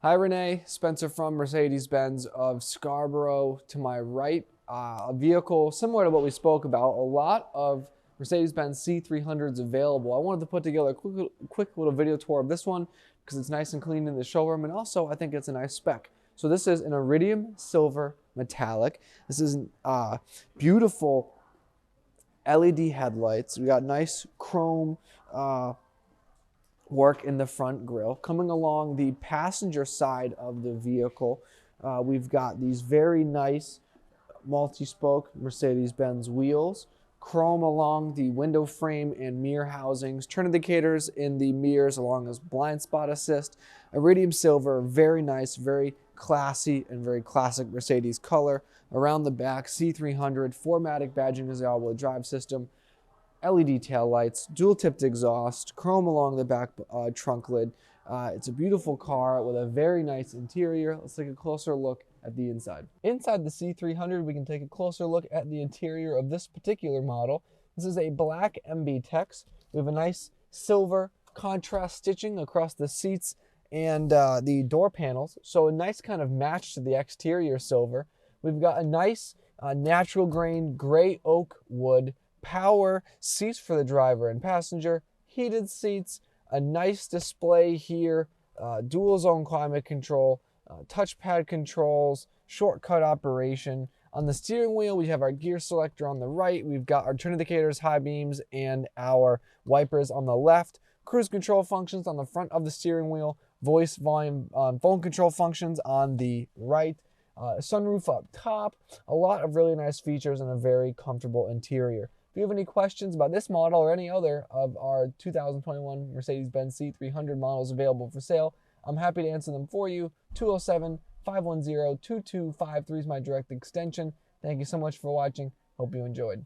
Hi Renee, Spencer from Mercedes-Benz of Scarborough to my right. A vehicle similar to what we spoke about, a lot of Mercedes-Benz C300s available. I wanted to put together a quick little video tour of this one because it's nice and clean in the showroom, and also I think it's a nice spec. So this is an IRIDIUM silver metallic. This is beautiful LED headlights. We got nice chrome work in the front grille. Coming along the passenger side of the vehicle, we've got these very nice multi-spoke Mercedes-Benz wheels, chrome along the window frame and mirror housings, turn indicators in the mirrors along as blind spot assist, iridium silver, very nice, very classy and very classic Mercedes color. Around the back, C300, 4MATIC badging as the all-wheel drive system, LED tail lights, dual tipped exhaust, chrome along the back trunk lid. It's a beautiful car with a very nice interior. Let's take a closer look at the inside. Inside the C300, we can take a closer look at the interior of this particular model. This is a black MB Tex. We have a nice silver contrast stitching across the seats and the door panels. So a nice kind of match to the exterior silver. We've got a nice natural grain gray oak wood, power seats for the driver and passenger, heated seats, a nice display here, dual zone climate control, touchpad controls, shortcut operation. On the steering wheel, we have our gear selector on the right. We've got our turn indicators, high beams, and our wipers on the left. Cruise control functions on the front of the steering wheel, voice, volume, phone control functions on the right. Sunroof up top, a lot of really nice features and a very comfortable interior. If you have any questions about this model or any other of our 2021 Mercedes-Benz C300 models available for sale, I'm happy to answer them for you. 207-510-2253 is my direct extension. Thank you so much for watching. Hope you enjoyed.